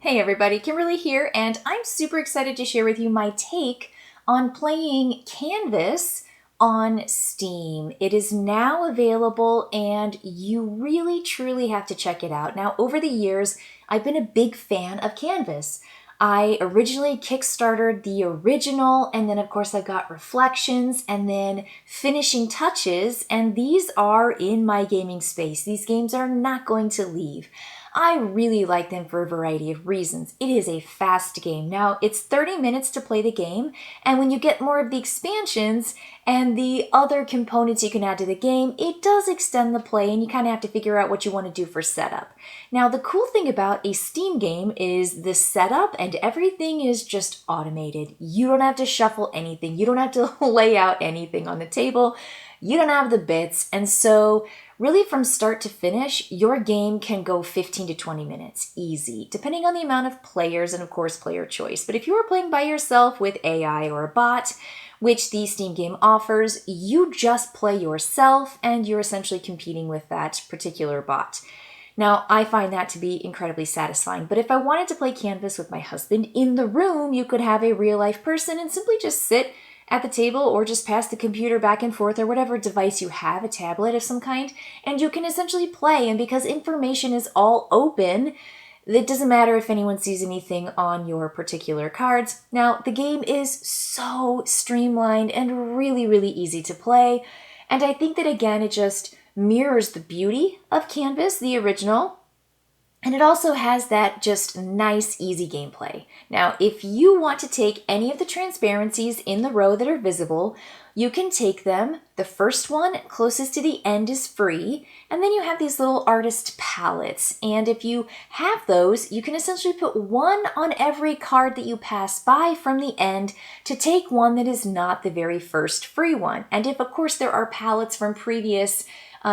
Hey everybody, Kimberly here, and I'm super excited to share with you my take on playing Canvas on Steam. It is now available and you really truly have to check it out. Now, over the years, I've been a big fan of Canvas. I originally kickstarted the original, and then of course I've got Reflections and then Finishing Touches, and these are in my gaming space. These games are not going to leave. I really like them for a variety of reasons. It is a fast game. Now, it's 30 minutes to play the game, and when you get more of the expansions and the other components you can add to the game, it does extend the play, and you kind of have to figure out what you want to do for setup. Now, the cool thing about a Steam game is the setup and everything is just automated. You don't have to shuffle anything. You don't have to lay out anything on the table. You don't have the bits, and so really, from start to finish, your game can go 15 to 20 minutes, easy, depending on the amount of players and, of course, player choice. But if you are playing by yourself with AI or a bot, which the Steam game offers, you just play yourself and you're essentially competing with that particular bot. Now, I find that to be incredibly satisfying, but if I wanted to play Canvas with my husband in the room, you could have a real-life person and simply just sit at the table or just pass the computer back and forth or whatever device you have, a tablet of some kind, and you can essentially play. And because information is all open, it doesn't matter if anyone sees anything on your particular cards. Now, the game is so streamlined and really, really easy to play. And I think that, again, it just mirrors the beauty of Canvas, the original. And it also has that just nice, easy gameplay. Now, if you want to take any of the transparencies in the row that are visible, you can take them. The first one closest to the end is free, and then you have these little artist palettes. And if you have those, you can essentially put one on every card that you pass by from the end to take one that is not the very first free one. And if, of course, there are palettes from previous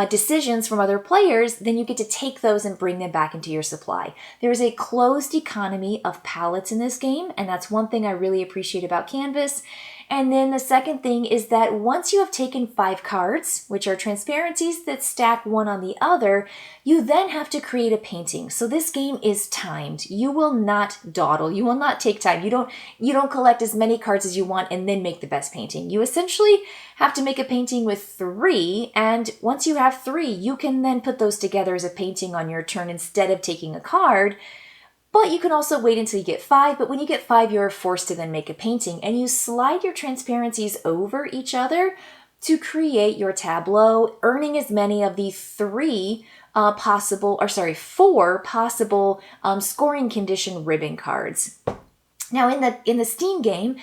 decisions from other players, then you get to take those and bring them back into your supply. There is a closed economy of palettes in this game, and that's one thing I really appreciate about Canvas. And then the second thing is that once you have taken 5 cards, which are transparencies that stack one on the other, you then have to create a painting. So this game is timed. You will not dawdle. You will not take time. You don't collect as many cards as you want and then make the best painting. You essentially have to make a painting with 3, and once you have 3, you can then put those together as a painting on your turn instead of taking a card. But you can also wait until you get 5, but when you get 5, you're forced to then make a painting, and you slide your transparencies over each other to create your tableau, earning as many of the 4 possible scoring condition ribbon cards. Now, in the Steam game,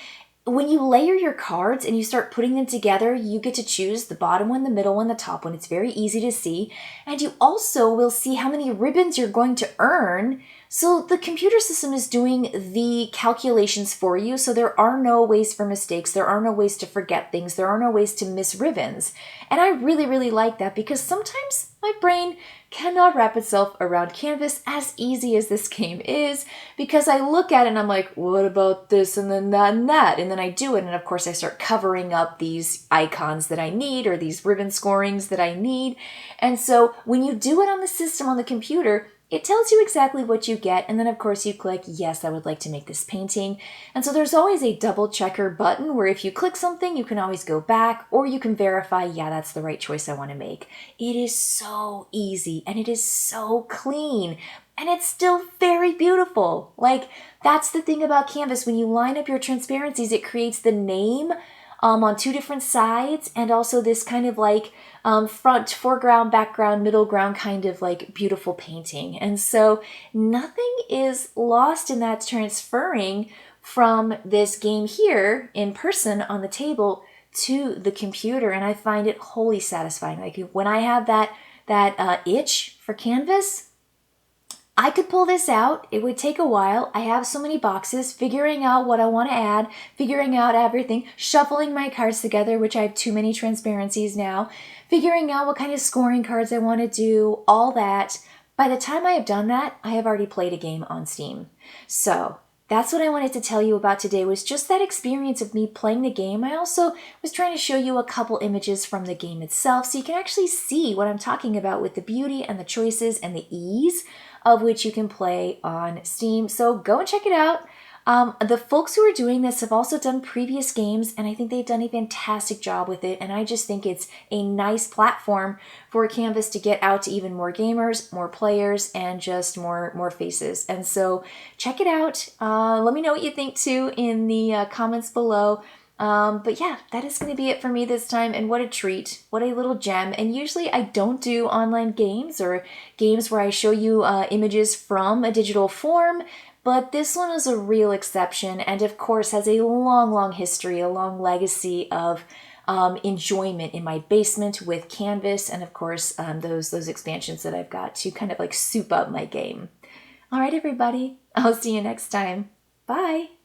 when you layer your cards and you start putting them together, you get to choose the bottom one, the middle one, the top one. It's very easy to see. And you also will see how many ribbons you're going to earn. So the computer system is doing the calculations for you. So there are no ways for mistakes. There are no ways to forget things. There are no ways to miss ribbons. And I really, really like that because sometimes my brain cannot wrap itself around Canvas as easy as this game is, because I look at it and I'm like, what about this and then that and that? And then I do it, and of course I start covering up these icons that I need or these ribbon scorings that I need. And so when you do it on the system, on the computer, it tells you exactly what you get, and then of course you click, yes, I would like to make this painting. And so there's always a double checker button where if you click something, you can always go back, or you can verify, yeah, that's the right choice I want to make. It is so easy, and it is so clean, and it's still very beautiful. Like, that's the thing about Canvas. When you line up your transparencies, it creates the name on 2 different sides, and also this kind of like front, foreground, background, middle ground kind of like beautiful painting. And so nothing is lost in that transferring from this game here in person on the table to the computer. And I find it wholly satisfying. Like when I have that itch for Canvas, I could pull this out. It would take a while. I have so many boxes, figuring out what I want to add, figuring out everything, shuffling my cards together, which I have too many transparencies now, figuring out what kind of scoring cards I want to do, all that. By the time I have done that, I have already played a game on Steam. So that's what I wanted to tell you about today, was just that experience of me playing the game. I also was trying to show you a couple images from the game itself so you can actually see what I'm talking about with the beauty and the choices and the ease of which you can play on Steam. So go and check it out. The folks who are doing this have also done previous games, and I think they've done a fantastic job with it. And I just think it's a nice platform for Canvas to get out to even more gamers, more players, and just more faces. And so check it out. Let me know what you think too in the comments below. But yeah, that is going to be it for me this time, and what a treat, what a little gem. And usually I don't do online games or games where I show you images from a digital form, but this one is a real exception, and of course has a long history, a long legacy of enjoyment in my basement with Canvas, and of course those expansions that I've got to kind of like soup up my game. All right, everybody, I'll see you next time. Bye.